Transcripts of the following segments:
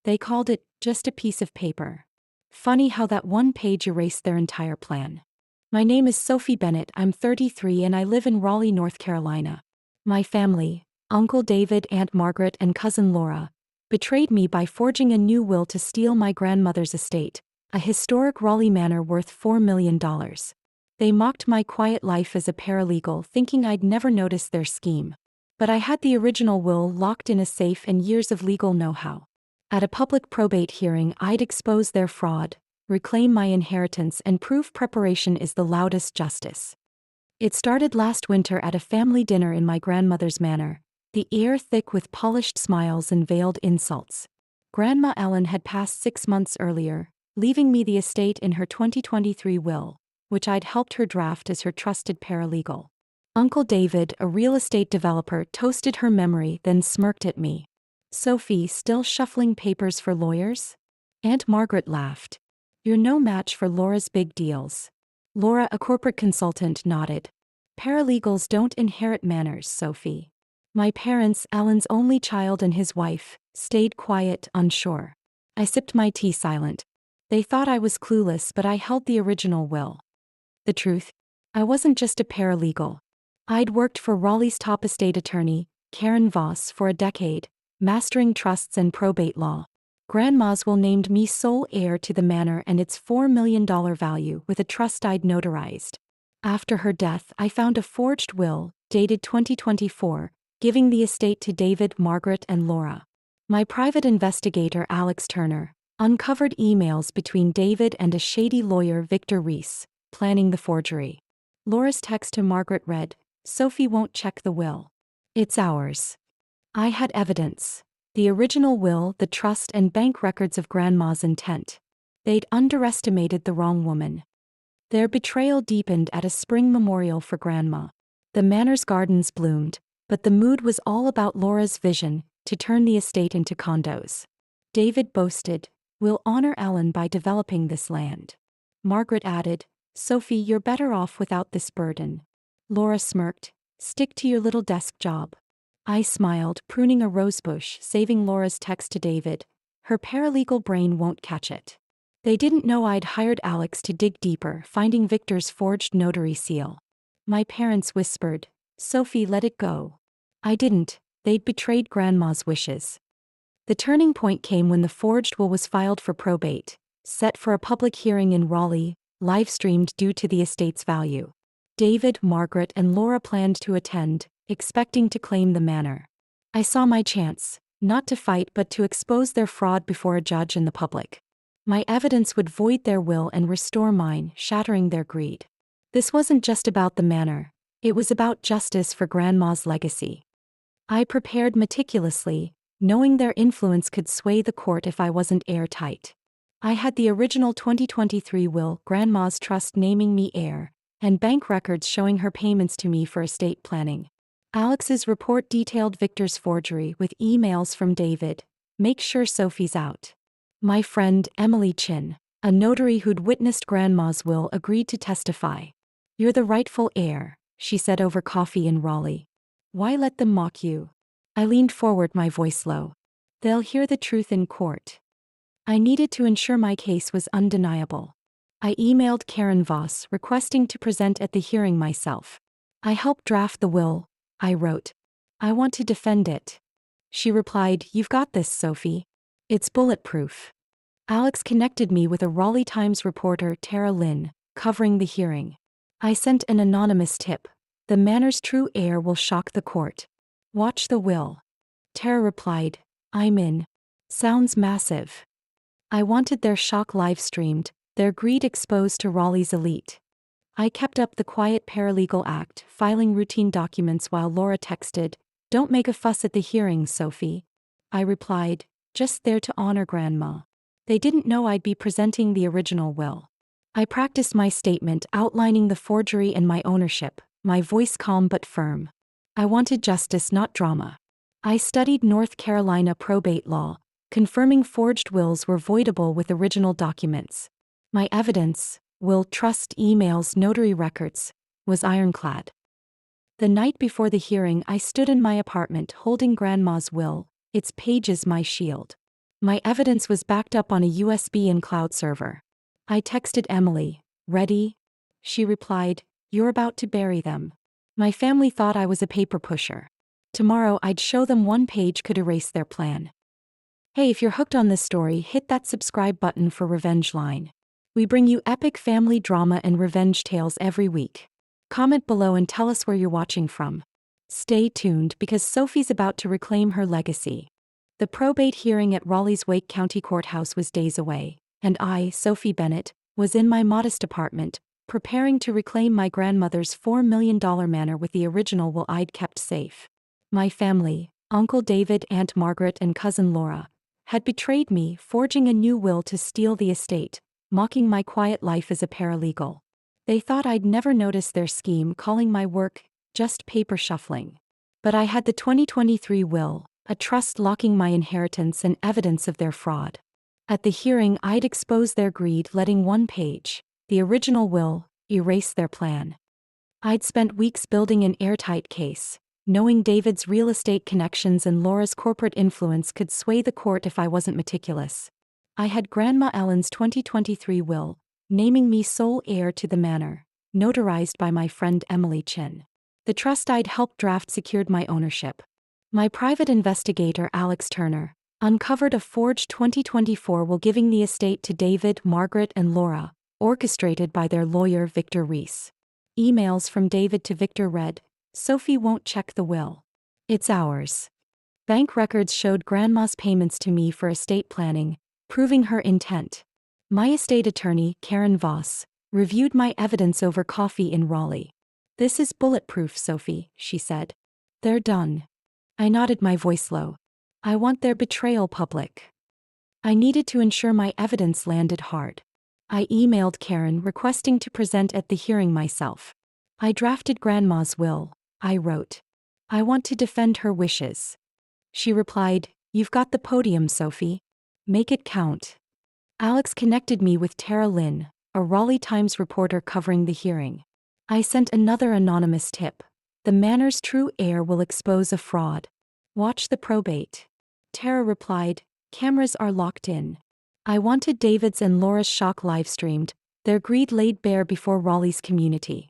They called it just a piece of paper. Funny how that one page erased their entire plan. My name is Sophie Bennett, I'm 33 and I live in Raleigh, North Carolina. My family, Uncle David, Aunt Margaret and Cousin Laura, betrayed me by forging a new will to steal my grandmother's estate, a historic Raleigh manor worth $4 million. They mocked my quiet life as a paralegal, thinking I'd never notice their scheme. But I had the original will locked in a safe and years of legal know-how. At a public probate hearing, I'd expose their fraud, reclaim my inheritance and prove preparation is the loudest justice. It started last winter at a family dinner in my grandmother's manor, the air thick with polished smiles and veiled insults. Grandma Ellen had passed 6 months earlier, leaving me the estate in her 2023 will, which I'd helped her draft as her trusted paralegal. Uncle David, a real estate developer, toasted her memory, then smirked at me. Sophie, still shuffling papers for lawyers? Aunt Margaret laughed. You're no match for Laura's big deals. Laura, a corporate consultant, nodded. Paralegals don't inherit manners, Sophie. My parents, Alan's only child and his wife, stayed quiet, unsure. I sipped my tea silent. They thought I was clueless, but I held the original will. The truth? I wasn't just a paralegal. I'd worked for Raleigh's top estate attorney, Karen Voss, for a decade, mastering trusts and probate law. Grandma's will named me sole heir to the manor and its $4 million value with a trust I'd notarized. After her death, I found a forged will, dated 2024, giving the estate to David, Margaret, and Laura. My private investigator, Alex Turner, uncovered emails between David and a shady lawyer, Victor Reese, planning the forgery. Laura's text to Margaret read, "Sophie won't check the will. It's ours." I had evidence. The original will, the trust and bank records of Grandma's intent. They'd underestimated the wrong woman. Their betrayal deepened at a spring memorial for Grandma. The manor's gardens bloomed, but the mood was all about Laura's vision, to turn the estate into condos. David boasted, "We'll honor Ellen by developing this land." Margaret added, "Sophie, you're better off without this burden." Laura smirked, "Stick to your little desk job." I smiled, pruning a rosebush, saving Laura's text to David. Her paralegal brain won't catch it. They didn't know I'd hired Alex to dig deeper, finding Victor's forged notary seal. My parents whispered, "Sophie, let it go." I didn't. They'd betrayed Grandma's wishes. The turning point came when the forged will was filed for probate, set for a public hearing in Raleigh, live-streamed due to the estate's value. David, Margaret, and Laura planned to attend, expecting to claim the manor. I saw my chance, not to fight but to expose their fraud before a judge and the public. My evidence would void their will and restore mine, shattering their greed. This wasn't just about the manor. It was about justice for Grandma's legacy. I prepared meticulously, knowing their influence could sway the court if I wasn't airtight. I had the original 2023 will, Grandma's trust naming me heir, and bank records showing her payments to me for estate planning. Alex's report detailed Victor's forgery with emails from David. "Make sure Sophie's out." My friend, Emily Chin, a notary who'd witnessed Grandma's will, agreed to testify. "You're the rightful heir," she said over coffee in Raleigh. "Why let them mock you?" I leaned forward, my voice low. "They'll hear the truth in court." I needed to ensure my case was undeniable. I emailed Karen Voss, requesting to present at the hearing myself. "I helped draft the will," I wrote. "I want to defend it." She replied, "You've got this, Sophie. It's bulletproof." Alex connected me with a Raleigh Times reporter, Tara Lynn, covering the hearing. I sent an anonymous tip. "The manor's true heir will shock the court. Watch the will." Tara replied, "I'm in. Sounds massive." I wanted their shock live-streamed, their greed exposed to Raleigh's elite. I kept up the quiet paralegal act, filing routine documents while Laura texted, "Don't make a fuss at the hearing, Sophie." I replied, "Just there to honor Grandma." They didn't know I'd be presenting the original will. I practiced my statement outlining the forgery and my ownership, my voice calm but firm. I wanted justice, not drama. I studied North Carolina probate law, confirming forged wills were voidable with original documents. My evidence, will, trust, emails, notary records, was ironclad. The night before the hearing, I stood in my apartment holding Grandma's will, its pages my shield. My evidence was backed up on a USB and cloud server. I texted Emily, "Ready?" She replied, "You're about to bury them." My family thought I was a paper pusher. Tomorrow I'd show them one page could erase their plan. Hey, if you're hooked on this story, hit that subscribe button for Revenge Line. We bring you epic family drama and revenge tales every week. Comment below and tell us where you're watching from. Stay tuned because Sophie's about to reclaim her legacy. The probate hearing at Raleigh's Wake County Courthouse was days away, and I, Sophie Bennett, was in my modest apartment, preparing to reclaim my grandmother's $4 million manor with the original will I'd kept safe. My family, Uncle David, Aunt Margaret, and Cousin Laura, had betrayed me, forging a new will to steal the estate, mocking my quiet life as a paralegal. They thought I'd never notice their scheme, calling my work just paper shuffling. But I had the 2023 will, a trust locking my inheritance, and evidence of their fraud. At the hearing, I'd expose their greed, letting one page, the original will, erase their plan. I'd spent weeks building an airtight case, knowing David's real estate connections and Laura's corporate influence could sway the court if I wasn't meticulous. I had Grandma Ellen's 2023 will, naming me sole heir to the manor, notarized by my friend Emily Chin. The trust I'd helped draft secured my ownership. My private investigator, Alex Turner, uncovered a forged 2024 will giving the estate to David, Margaret, and Laura, orchestrated by their lawyer Victor Reese. Emails from David to Victor read, "Sophie won't check the will. It's ours." Bank records showed Grandma's payments to me for estate planning, proving her intent. My estate attorney, Karen Voss, reviewed my evidence over coffee in Raleigh. "This is bulletproof, Sophie," she said. "They're done." I nodded, my voice low. "I want their betrayal public." I needed to ensure my evidence landed hard. I emailed Karen requesting to present at the hearing myself. "I drafted Grandma's will," I wrote. "I want to defend her wishes." She replied, "You've got the podium, Sophie. Make it count." Alex connected me with Tara Lynn, a Raleigh Times reporter covering the hearing. I sent another anonymous tip. "The manor's true heir will expose a fraud. Watch the probate." Tara replied, "Cameras are locked in." I wanted David's and Laura's shock live-streamed, their greed laid bare before Raleigh's community.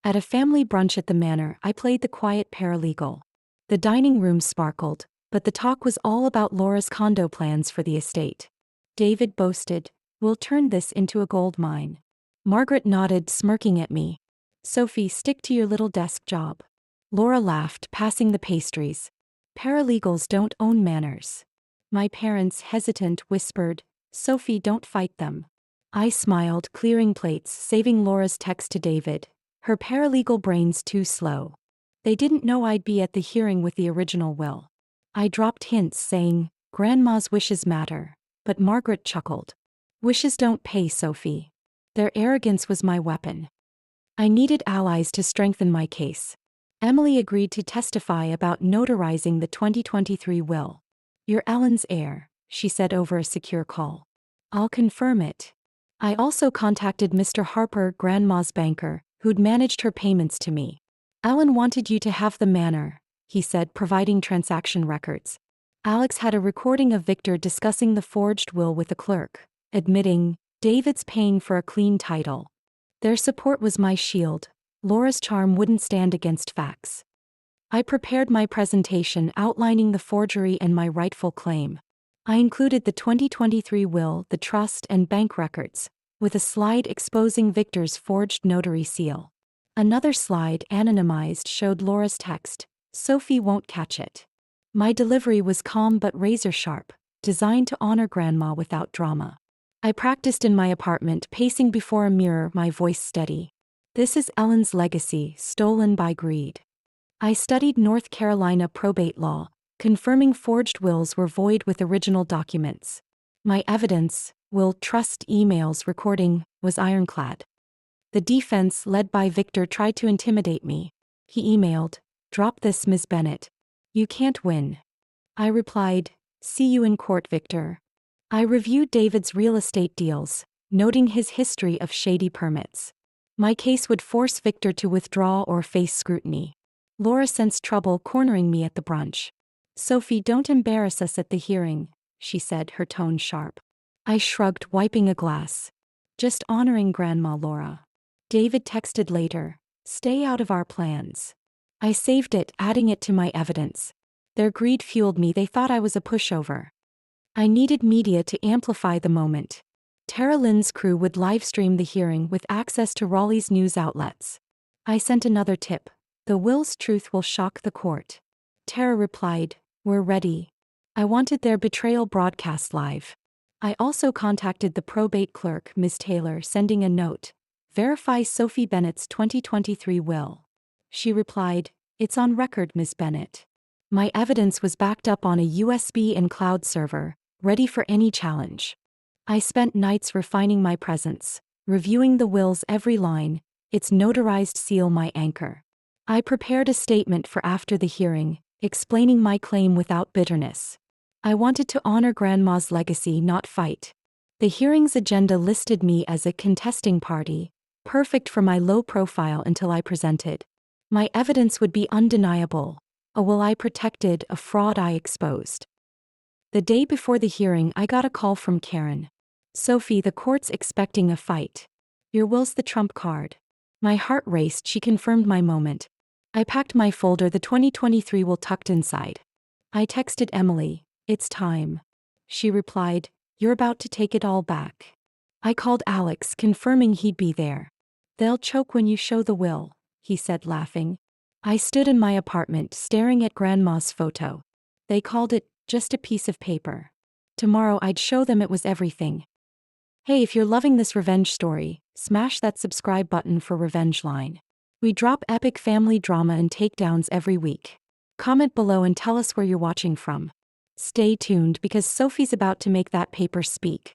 At a family brunch at the manor, I played the quiet paralegal. The dining room sparkled, but the talk was all about Laura's condo plans for the estate. David boasted, "We'll turn this into a gold mine." Margaret nodded, smirking at me. "Sophie, stick to your little desk job." Laura laughed, passing the pastries. "Paralegals don't own manors." My parents, hesitant, whispered, "Sophie, don't fight them." I smiled, clearing plates, saving Laura's text to David. "Her paralegal brain's too slow." They didn't know I'd be at the hearing with the original will. I dropped hints saying, "Grandma's wishes matter," but Margaret chuckled. "Wishes don't pay, Sophie." Their arrogance was my weapon. I needed allies to strengthen my case. Emily agreed to testify about notarizing the 2023 will. "You're Ellen's heir," she said over a secure call. "I'll confirm it." I also contacted Mr. Harper, Grandma's banker, who'd managed her payments to me. "Ellen wanted you to have the manor," he said, providing transaction records. Alex had a recording of Victor discussing the forged will with a clerk, admitting, "David's paying for a clean title." Their support was my shield. Laura's charm wouldn't stand against facts. I prepared my presentation outlining the forgery and my rightful claim. I included the 2023 will, the trust, and bank records, with a slide exposing Victor's forged notary seal. Another slide, anonymized, showed Laura's text, "Sophie won't catch it." My delivery was calm but razor-sharp, designed to honor Grandma without drama. I practiced in my apartment, pacing before a mirror, my voice steady. "This is Ellen's legacy, stolen by greed." I studied North Carolina probate law, confirming forged wills were void with original documents. My evidence, will, trust, emails, recording, was ironclad. The defense, led by Victor, tried to intimidate me. He emailed, "Drop this, Ms. Bennett. You can't win." I replied, "See you in court, Victor." I reviewed David's real estate deals, noting his history of shady permits. My case would force Victor to withdraw or face scrutiny. Laura sensed trouble cornering me at the brunch. "Sophie, don't embarrass us at the hearing," she said, her tone sharp. I shrugged, wiping a glass. Just honoring Grandma Laura. David texted later, stay out of our plans. I saved it, adding it to my evidence. Their greed fueled me, they thought I was a pushover. I needed media to amplify the moment. Tara Lynn's crew would livestream the hearing with access to Raleigh's news outlets. I sent another tip. The will's truth will shock the court. Tara replied, we're ready. I wanted their betrayal broadcast live. I also contacted the probate clerk, Ms. Taylor, sending a note. Verify Sophie Bennett's 2023 will. She replied, it's on record, Ms. Bennett. My evidence was backed up on a USB and cloud server, ready for any challenge. I spent nights refining my presence, reviewing the will's every line, its notarized seal my anchor. I prepared a statement for after the hearing, explaining my claim without bitterness. I wanted to honor Grandma's legacy, not fight. The hearing's agenda listed me as a contesting party, perfect for my low profile until I presented. My evidence would be undeniable. A will I protected, a fraud I exposed. The day before the hearing, I got a call from Karen. Sophie, the court's expecting a fight. Your will's the trump card. My heart raced, she confirmed my moment. I packed my folder, the 2023 will tucked inside. I texted Emily, it's time. She replied, you're about to take it all back. I called Alex, confirming he'd be there. They'll choke when you show the will, he said, laughing. I stood in my apartment, staring at Grandma's photo. They called it just a piece of paper. Tomorrow I'd show them it was everything. Hey, if you're loving this revenge story, smash that subscribe button for Revenge Line. We drop epic family drama and takedowns every week. Comment below and tell us where you're watching from. Stay tuned because Sophie's about to make that paper speak.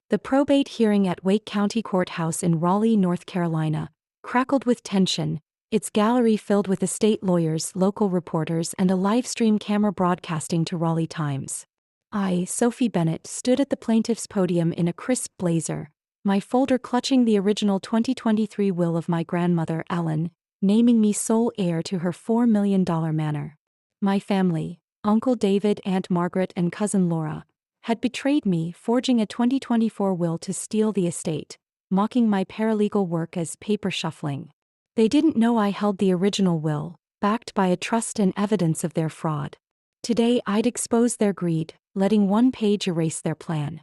The probate hearing at Wake County Courthouse in Raleigh, North Carolina, crackled with tension, its gallery filled with estate lawyers, local reporters, and a live-stream camera broadcasting to Raleigh Times. I, Sophie Bennett, stood at the plaintiff's podium in a crisp blazer, my folder clutching the original 2023 will of my grandmother, Ellen, naming me sole heir to her $4 million manor. My family, Uncle David, Aunt Margaret, and Cousin Laura, had betrayed me, forging a 2024 will to steal the estate, mocking my paralegal work as paper shuffling. They didn't know I held the original will, backed by a trust and evidence of their fraud. Today I'd expose their greed, letting one page erase their plan.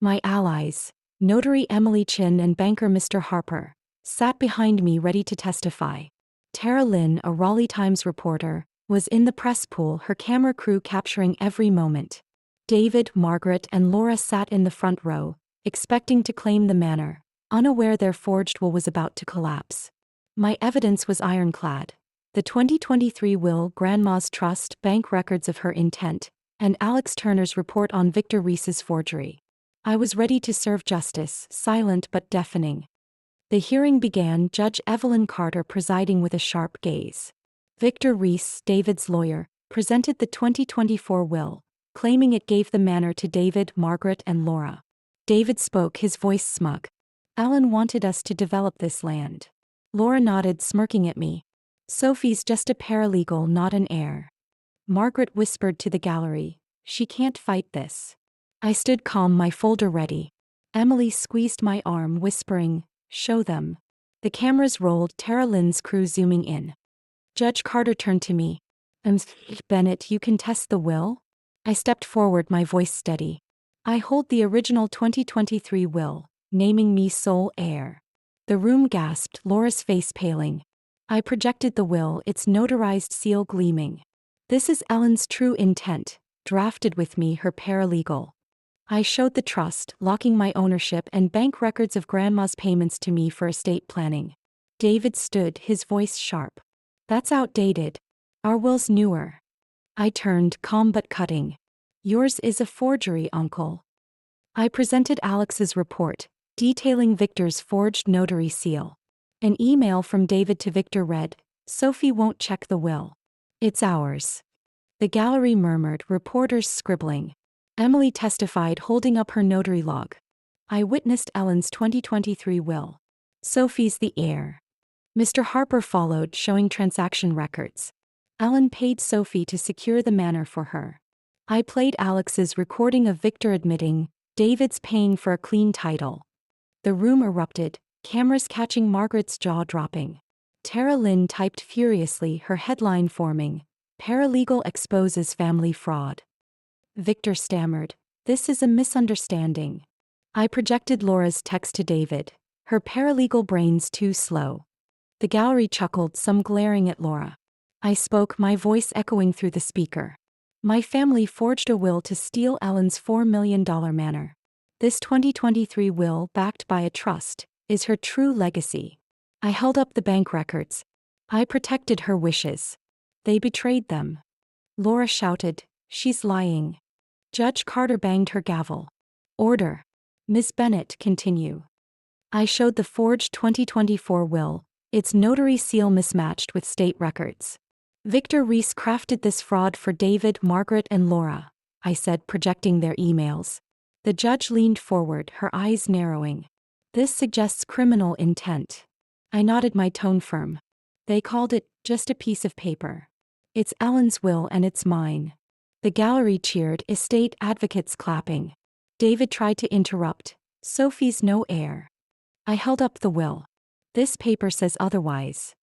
My allies, notary Emily Chin and banker Mr. Harper, sat behind me ready to testify. Tara Lynn, a Raleigh Times reporter, was in the press pool, her camera crew capturing every moment. David, Margaret, and Laura sat in the front row, expecting to claim the manor, unaware their forged will was about to collapse. My evidence was ironclad. The 2023 will, Grandma's trust, bank records of her intent, and Alex Turner's report on Victor Reese's forgery. I was ready to serve justice, silent but deafening. The hearing began, Judge Evelyn Carter presiding with a sharp gaze. Victor Reese, David's lawyer, presented the 2024 will, claiming it gave the manor to David, Margaret, and Laura. David spoke, his voice smug. Ellen wanted us to develop this land. Laura nodded, smirking at me. Sophie's just a paralegal, not an heir. Margaret whispered to the gallery, she can't fight this. I stood calm, my folder ready. Emily squeezed my arm, whispering, show them. The cameras rolled, Tara Lynn's crew zooming in. Judge Carter turned to me. Bennett, you contest the will? I stepped forward, my voice steady. I hold the original 2023 will, naming me sole heir. The room gasped, Laura's face paling. I projected the will, its notarized seal gleaming. This is Ellen's true intent, drafted with me, her paralegal. I showed the trust, locking my ownership and bank records of Grandma's payments to me for estate planning. David stood, his voice sharp. That's outdated. Our will's newer. I turned, calm but cutting. Yours is a forgery, Uncle. I presented Alex's report, detailing Victor's forged notary seal. An email from David to Victor read, Sophie won't check the will. It's ours. The gallery murmured, reporters scribbling. Emily testified, holding up her notary log. I witnessed Ellen's 2023 will. Sophie's the heir. Mr. Harper followed, showing transaction records. Ellen paid Sophie to secure the manor for her. I played Alex's recording of Victor admitting, David's paying for a clean title. The room erupted, cameras catching Margaret's jaw dropping. Tara Lynn typed furiously, her headline forming, Paralegal exposes family fraud. Victor stammered, "This is a misunderstanding." I projected Laura's text to David, her paralegal brain's too slow. The gallery chuckled, some glaring at Laura. I spoke, my voice echoing through the speaker. My family forged a will to steal Ellen's $4 million manor. This 2023 will, backed by a trust, is her true legacy. I held up the bank records. I protected her wishes. They betrayed them. Laura shouted, "She's lying." Judge Carter banged her gavel. "Order. Ms. Bennett, continue." I showed the forged 2024 will, its notary seal mismatched with state records. "Victor Reese crafted this fraud for David, Margaret, and Laura," I said, projecting their emails. The judge leaned forward, her eyes narrowing. "This suggests criminal intent." I nodded, my tone firm. "They called it just a piece of paper. It's Ellen's will and it's mine." The gallery cheered, estate advocates clapping. David tried to interrupt. "Sophie's no heir." I held up the will. "This paper says otherwise."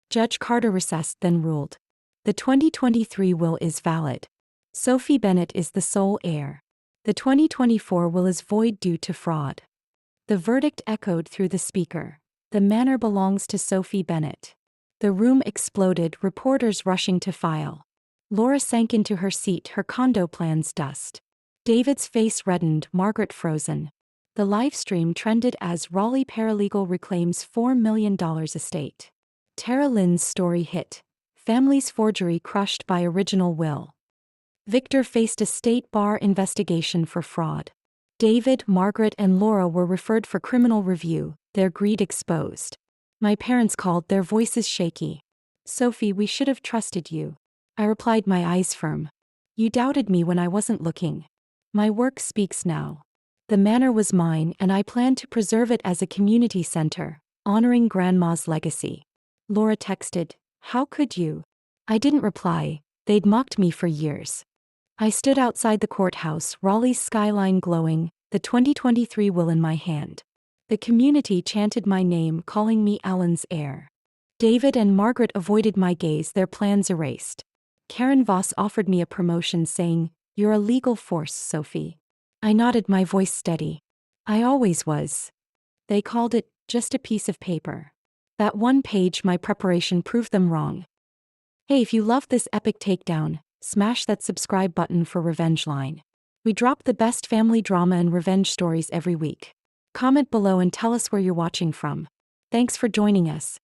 Judge Carter recessed, then ruled. "The 2023 will is valid. Sophie Bennett is the sole heir. The 2024 will is void due to fraud." The verdict echoed through the speaker. The manor belongs to Sophie Bennett. The room exploded, reporters rushing to file. Laura sank into her seat, her condo plans dust. David's face reddened, Margaret frozen. The live stream trended as Raleigh paralegal reclaims $4 million estate. Tara Lynn's story hit. Family's forgery crushed by original will. Victor faced a state bar investigation for fraud. David, Margaret, and Laura were referred for criminal review, their greed exposed. My parents called, their voices shaky. "Sophie, we should have trusted you." I replied, my eyes firm. "You doubted me when I wasn't looking. My work speaks now. The manor was mine and I plan to preserve it as a community center, honoring Grandma's legacy." Laura texted, "How could you?" I didn't reply, they'd mocked me for years. I stood outside the courthouse, Raleigh's skyline glowing, the 2023 will in my hand. The community chanted my name, calling me Ellen's heir. David and Margaret avoided my gaze, their plans erased. Karen Voss offered me a promotion, saying, "You're a legal force, Sophie." I nodded, my voice steady. "I always was." They called it just a piece of paper. That one page, my preparation, proved them wrong. Hey, if you loved this epic takedown, smash that subscribe button for Revenge Line. We drop the best family drama and revenge stories every week. Comment below and tell us where you're watching from. Thanks for joining us.